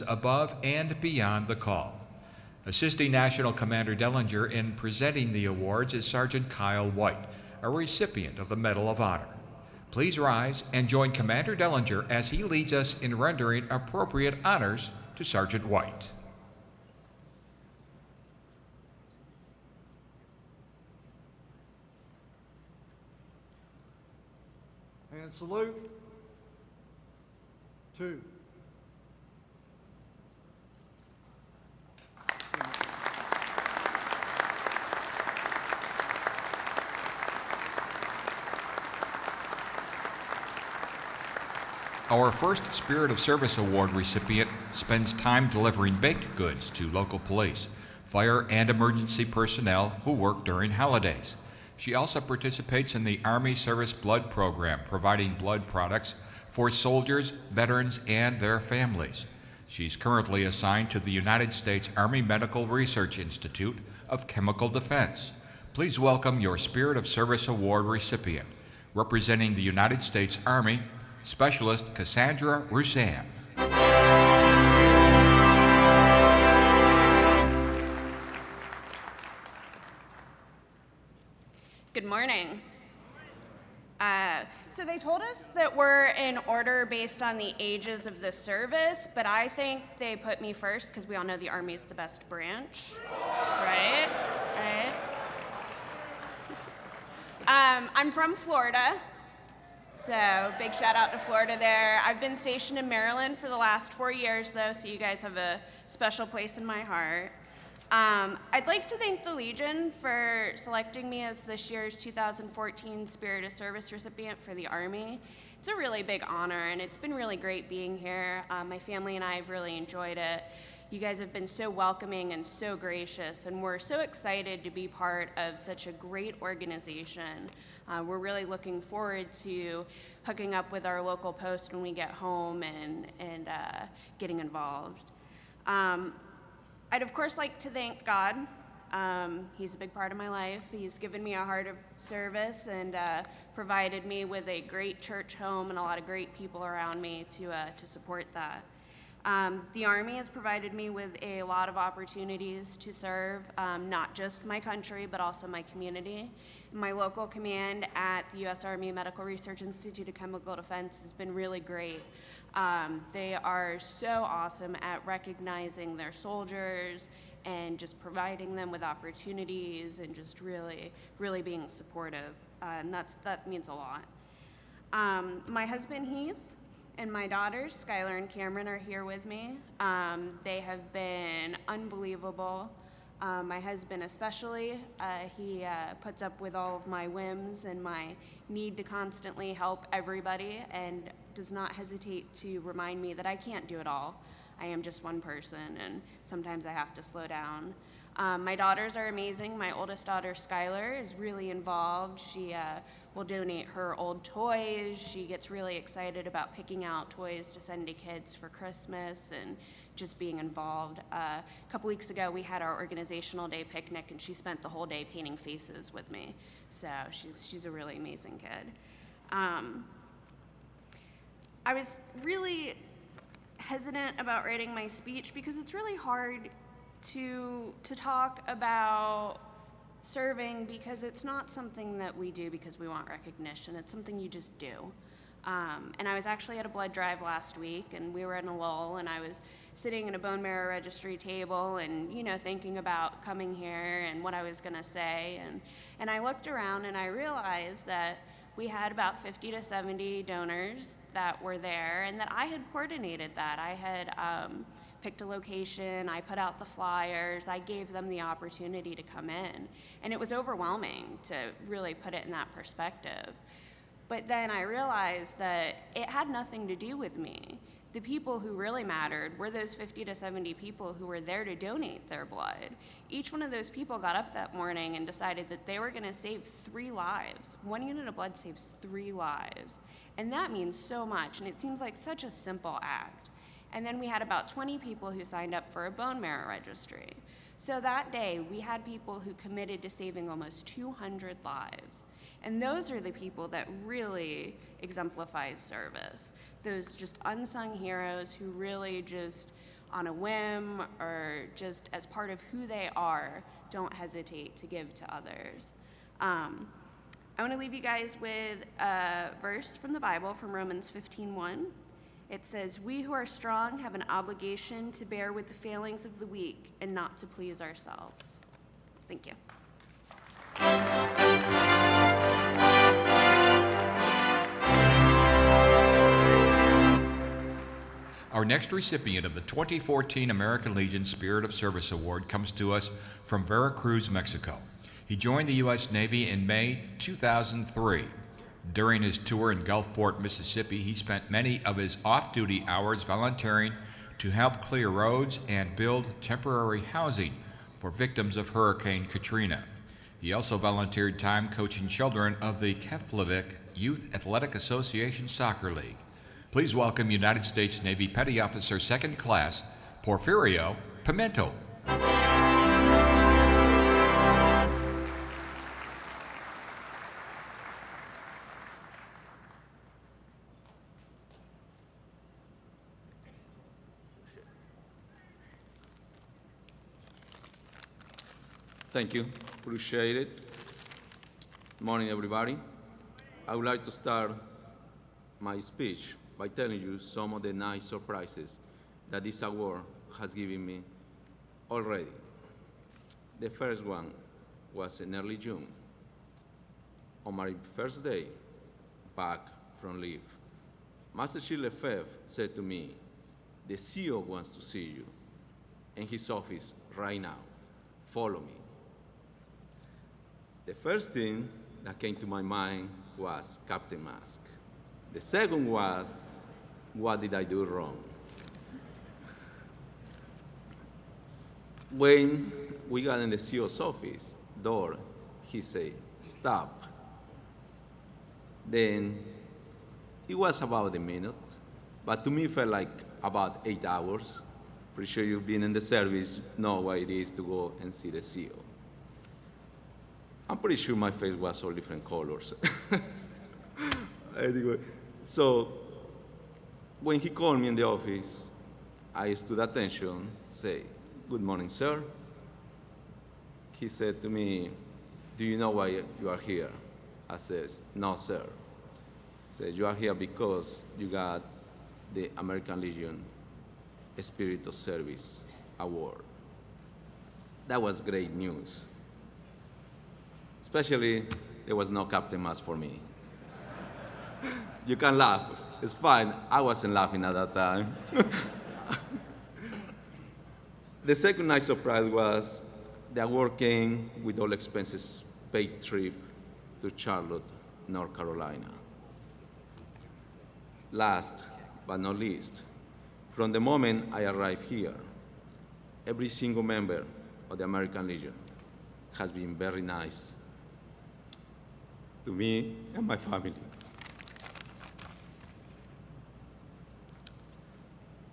above and beyond the call. Assisting National Commander Dellinger in presenting the awards is Sergeant Kyle White, a recipient of the Medal of Honor. Please rise and join Commander Dellinger as he leads us in rendering appropriate honors to Sergeant White. And salute. 2. Our first Spirit of Service Award recipient spends time delivering baked goods to local police, fire, and emergency personnel who work during holidays. She also participates in the Army Service Blood Program, providing blood products for soldiers, veterans, and their families. She's currently assigned to the United States Army Medical Research Institute of Chemical Defense. Please welcome your Spirit of Service Award recipient, representing the United States Army, Specialist Cassandra Roussan. Good morning. So they told us that we're in order based on the ages of the service, but I think they put me first because we all know the Army is the best branch, right? I'm from Florida, so big shout out to Florida there. I've been stationed in Maryland for the last 4 years though, so you guys have a special place in my heart. I'd like to thank the Legion for selecting me as this year's 2014 Spirit of Service recipient for the Army. It's a really big honor, and it's been really great being here. My family and I have really enjoyed it. You guys have been so welcoming and so gracious, and we're so excited to be part of such a great organization. We're really looking forward to hooking up with our local post when we get home and getting involved. I'd of course like to thank God. He's a big part of my life. He's given me a heart of service and provided me with a great church home and a lot of great people around me to support that. The Army has provided me with a lot of opportunities to serve, not just my country, but also my community. My local command at the U.S. Army Medical Research Institute of Chemical Defense has been really great. They are so awesome at recognizing their soldiers and just providing them with opportunities and just really, really being supportive. And that means a lot. My husband Heath and my daughters, Skylar and Cameron, are here with me. They have been unbelievable. My husband especially, he puts up with all of my whims and my need to constantly help everybody and does not hesitate to remind me that I can't do it all. I am just one person and sometimes I have to slow down. My daughters are amazing. My oldest daughter, Skylar, is really involved. She will donate her old toys. She gets really excited about picking out toys to send to kids for Christmas and just being involved. A couple weeks ago, we had our organizational day picnic, and she spent the whole day painting faces with me. So she's a really amazing kid. I was really hesitant about writing my speech because it's really hard to talk about serving because it's not something that we do because we want recognition. It's something you just do. And I was actually at a blood drive last week, and we were in a lull, and I was sitting at a bone marrow registry table and, thinking about coming here and what I was going to say. And I looked around and I realized that we had about 50 to 70 donors that were there and that I had coordinated that. I had picked a location, I put out the flyers, I gave them the opportunity to come in. And it was overwhelming to really put it in that perspective. But then I realized that it had nothing to do with me. The people who really mattered were those 50 to 70 people who were there to donate their blood. Each one of those people got up that morning and decided that they were going to save 3 lives. 1 unit of blood saves 3 lives. And that means so much, and it seems like such a simple act. And then we had about 20 people who signed up for a bone marrow registry. So that day, we had people who committed to saving almost 200 lives. And those are the people that really exemplify service. Those just unsung heroes who really just on a whim or just as part of who they are, don't hesitate to give to others. I want to leave you guys with a verse from the Bible from Romans 15:1. It says, "We who are strong have an obligation to bear with the failings of the weak and not to please ourselves." Thank you. Our next recipient of the 2014 American Legion Spirit of Service Award comes to us from Veracruz, Mexico. He joined the U.S. Navy in May 2003. During his tour in Gulfport, Mississippi, he spent many of his off-duty hours volunteering to help clear roads and build temporary housing for victims of Hurricane Katrina. He also volunteered time coaching children of the Keflavik Youth Athletic Association Soccer League. Please welcome United States Navy Petty Officer 2nd Class, Porfirio Pimento. Thank you. Appreciate it. Morning, everybody. I would like to start my speech by telling you some of the nice surprises that this award has given me already. The first one was in early June. On my first day back from leave, Master Chief Lefebvre said to me, "The CEO wants to see you in his office right now. Follow me." The first thing that came to my mind was Captain Mask. The second was, what did I do wrong? When we got in the CEO's office door, he said, "Stop." Then it was about a minute, but to me it felt like about 8 hours. Pretty sure you've been in the service, know what it is to go and see the CEO. I'm pretty sure my face was all different colors. Anyway, so when he called me in the office, I stood attention, say, "Good morning, sir." He said to me, "Do you know why you are here?" I said, "No, sir." He said, "You are here because you got the American Legion Spirit of Service Award." That was great news. Especially, there was no Captain Mask for me. You can laugh, it's fine. I wasn't laughing at that time. The second nice surprise was the award came with all expenses paid trip to Charlotte, North Carolina. Last but not least, from the moment I arrived here, every single member of the American Legion has been very nice to me and my family.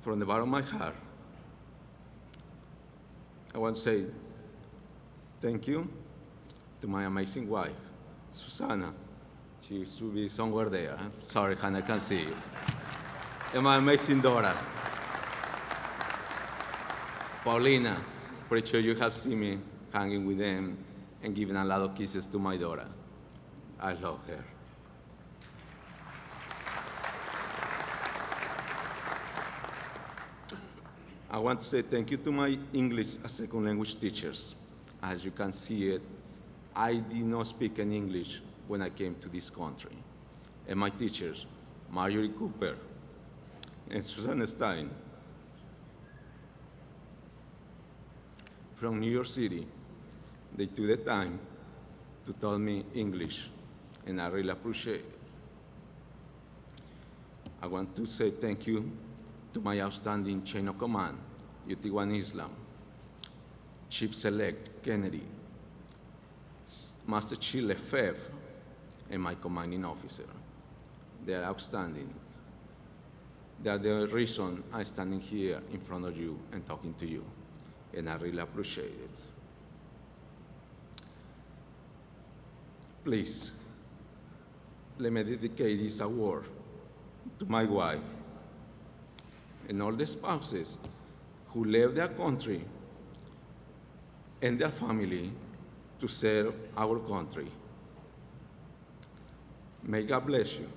From the bottom of my heart, I want to say thank you to my amazing wife, Susanna. She should be somewhere there. Sorry, Hannah, I can't see you. And my amazing daughter, Paulina. Pretty sure you have seen me hanging with them and giving a lot of kisses to my daughter. I love her. I want to say thank you to my English as second language teachers. As you can see it, I did not speak in English when I came to this country. And my teachers, Marjorie Cooper and Susan Stein, from New York City, they took the time to tell me English, and I really appreciate it. I want to say thank you to my outstanding chain of command, UT1 Islam, Chief Select Kennedy, Master Chief Lefebvre, and my commanding officer. They are outstanding. They are the reason I'm standing here in front of you and talking to you, and I really appreciate it. Please, let me dedicate this award to my wife and all the spouses who left their country and their family to serve our country. May God bless you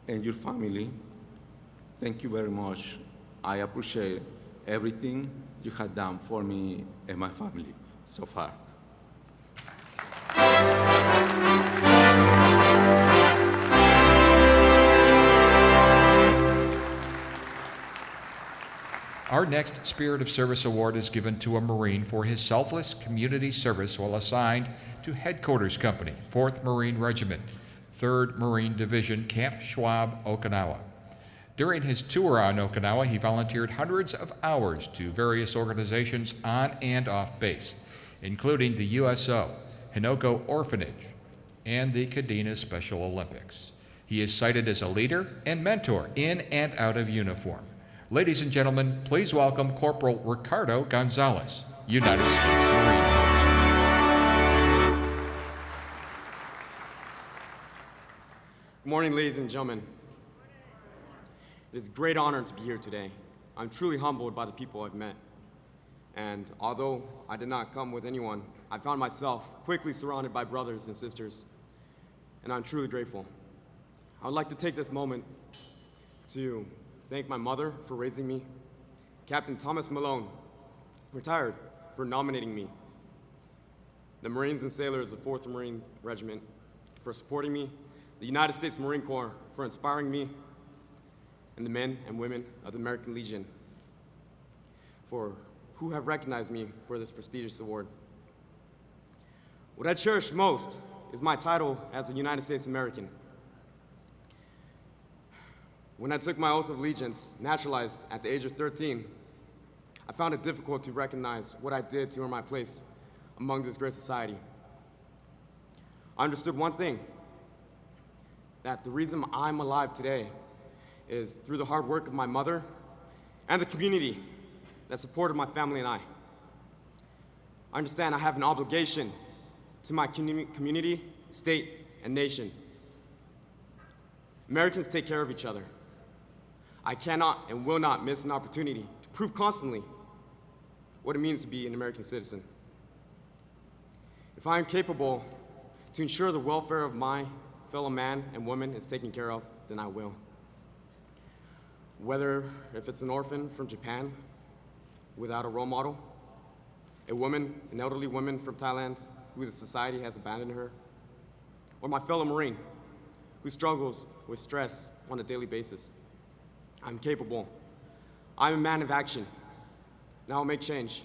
and your family. Thank you very much. I appreciate everything you have done for me and my family so far. Our next Spirit of Service Award is given to a Marine for his selfless community service while assigned to Headquarters Company, 4th Marine Regiment, 3rd Marine Division, Camp Schwab, Okinawa. During his tour on Okinawa, he volunteered hundreds of hours to various organizations on and off base, including the USO, Hinoko Orphanage, and the Kadena Special Olympics. He is cited as a leader and mentor in and out of uniform. Ladies and gentlemen, please welcome Corporal Ricardo Gonzalez, United States Marine Corps. Good morning, ladies and gentlemen. It is a great honor to be here today. I'm truly humbled by the people I've met. And although I did not come with anyone, I found myself quickly surrounded by brothers and sisters, and I'm truly grateful. I would like to take this moment to thank my mother for raising me, Captain Thomas Malone, retired, for nominating me, the Marines and sailors of 4th Marine Regiment for supporting me, the United States Marine Corps for inspiring me, and the men and women of the American Legion who have recognized me for this prestigious award. What I cherish most is my title as a United States American. When I took my oath of allegiance, naturalized at the age of 13, I found it difficult to recognize what I did to earn my place among this great society. I understood one thing, that the reason I'm alive today is through the hard work of my mother and the community that supported my family and I. I understand I have an obligation to my community, state, and nation. Americans take care of each other. I cannot and will not miss an opportunity to prove constantly what it means to be an American citizen. If I am capable to ensure the welfare of my fellow man and woman is taken care of, then I will. Whether if it's an orphan from Japan without a role model, a woman, an elderly woman from Thailand who the society has abandoned her, or my fellow Marine who struggles with stress on a daily basis. I'm capable. I'm a man of action. Now I'll make change.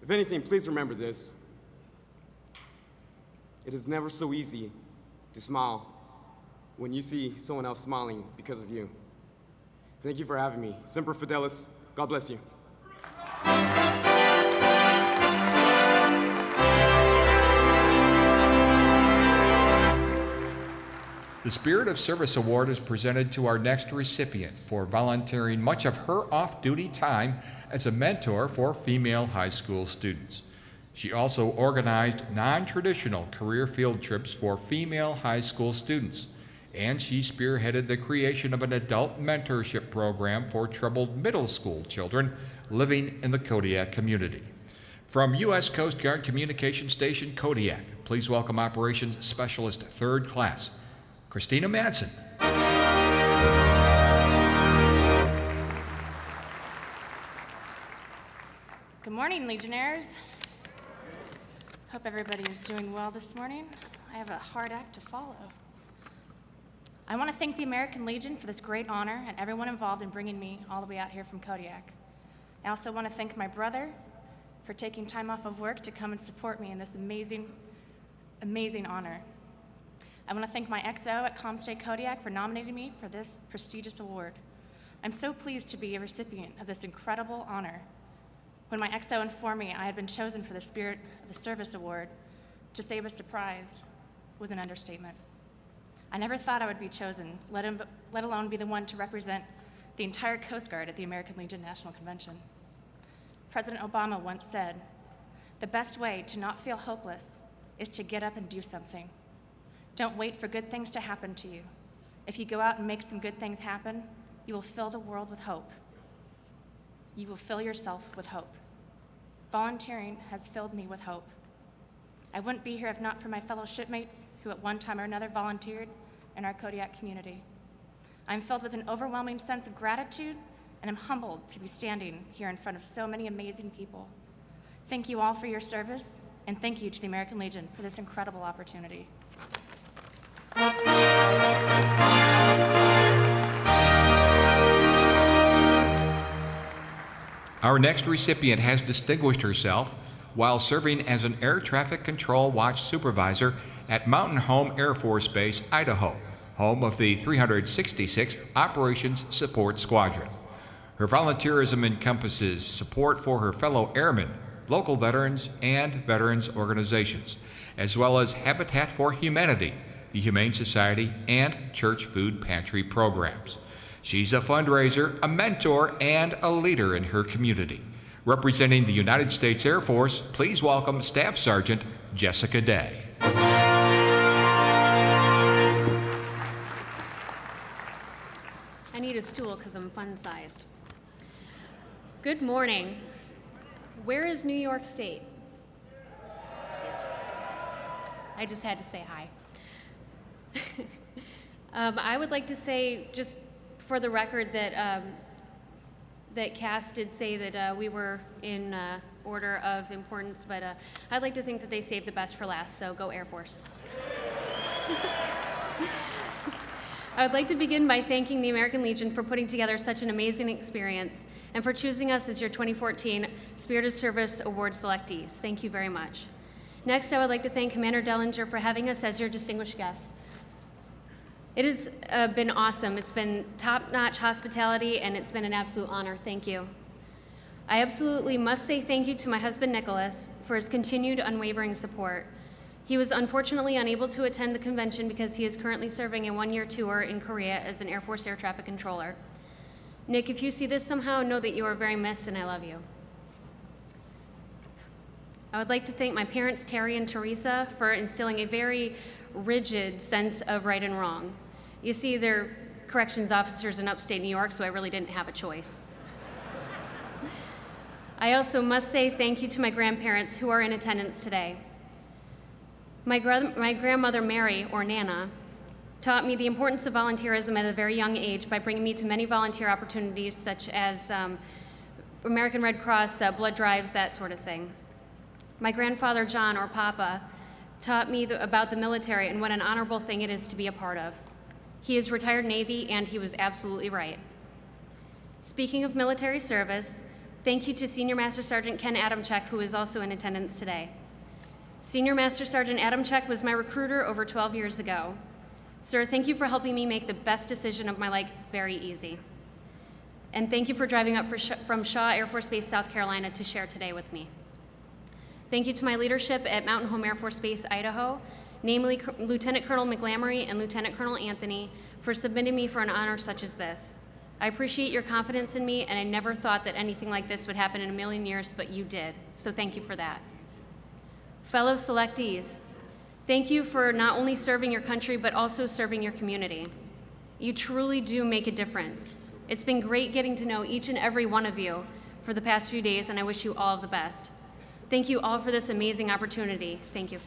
If anything, please remember this. It is never so easy to smile when you see someone else smiling because of you. Thank you for having me. Semper Fidelis. God bless you. The Spirit of Service Award is presented to our next recipient for volunteering much of her off-duty time as a mentor for female high school students. She also organized non-traditional career field trips for female high school students, and she spearheaded the creation of an adult mentorship program for troubled middle school children living in the Kodiak community. From U.S. Coast Guard Communication Station Kodiak, please welcome Operations Specialist 3rd Class, Christina Madsen. Good morning, Legionnaires. Hope everybody is doing well this morning. I have a hard act to follow. I want to thank the American Legion for this great honor and everyone involved in bringing me all the way out here from Kodiak. I also want to thank my brother for taking time off of work to come and support me in this amazing, amazing honor. I want to thank my XO at ComState Kodiak for nominating me for this prestigious award. I'm so pleased to be a recipient of this incredible honor. When my XO informed me I had been chosen for the Spirit of the Service Award, to say was surprised was an understatement. I never thought I would be chosen, let alone be the one to represent the entire Coast Guard at the American Legion National Convention. President Obama once said, "The best way to not feel hopeless is to get up and do something. Don't wait for good things to happen to you. If you go out and make some good things happen, you will fill the world with hope. You will fill yourself with hope. Volunteering has filled me with hope. I wouldn't be here if not for my fellow shipmates who at one time or another volunteered in our Kodiak community. I'm filled with an overwhelming sense of gratitude, and I'm humbled to be standing here in front of so many amazing people. Thank you all for your service, and thank you to the American Legion for this incredible opportunity. Our next recipient has distinguished herself while serving as an air traffic control watch supervisor at Mountain Home Air Force Base, Idaho, home of the 366th Operations Support Squadron. Her volunteerism encompasses support for her fellow airmen, local veterans, and veterans organizations, as well as Habitat for Humanity, the Humane Society, and church food pantry programs. She's a fundraiser, a mentor, and a leader in her community. Representing the United States Air Force, please welcome Staff Sergeant Jessica Day. I need a stool because I'm fun-sized. Good morning. Where is New York State? I just had to say hi. I would like to say, just for the record, that that Cass did say that we were in order of importance, but I'd like to think that they saved the best for last, so go Air Force. I would like to begin by thanking the American Legion for putting together such an amazing experience and for choosing us as your 2014 Spirit of Service Award selectees. Thank you very much. Next, I would like to thank Commander Dellinger for having us as your distinguished guests. It has been awesome. It's been top-notch hospitality, and it's been an absolute honor. Thank you. I absolutely must say thank you to my husband, Nicholas, for his continued unwavering support. He was unfortunately unable to attend the convention because he is currently serving a one-year tour in Korea as an Air Force air traffic controller. Nick, if you see this somehow, know that you are very missed, and I love you. I would like to thank my parents, Terry and Teresa, for instilling a very rigid sense of right and wrong. You see, they're corrections officers in upstate New York, so I really didn't have a choice. I also must say thank you to my grandparents who are in attendance today. My grandmother, Mary, or Nana, taught me the importance of volunteerism at a very young age by bringing me to many volunteer opportunities such as American Red Cross, blood drives, that sort of thing. My grandfather, John, or Papa, taught me about the military and what an honorable thing it is to be a part of. He is retired Navy, and he was absolutely right. Speaking of military service, thank you to Senior Master Sergeant Ken Adamchek, who is also in attendance today. Senior Master Sergeant Adamchek was my recruiter over 12 years ago. Sir, thank you for helping me make the best decision of my life very easy. And thank you for driving up from Shaw Air Force Base, South Carolina to share today with me. Thank you to my leadership at Mountain Home Air Force Base, Idaho, namely Lieutenant Colonel McGlamory and Lieutenant Colonel Anthony, for submitting me for an honor such as this. I appreciate your confidence in me, and I never thought that anything like this would happen in a million years, but you did, so thank you for that. Fellow selectees, thank you for not only serving your country, but also serving your community. You truly do make a difference. It's been great getting to know each and every one of you for the past few days, and I wish you all the best. Thank you all for this amazing opportunity. Thank you.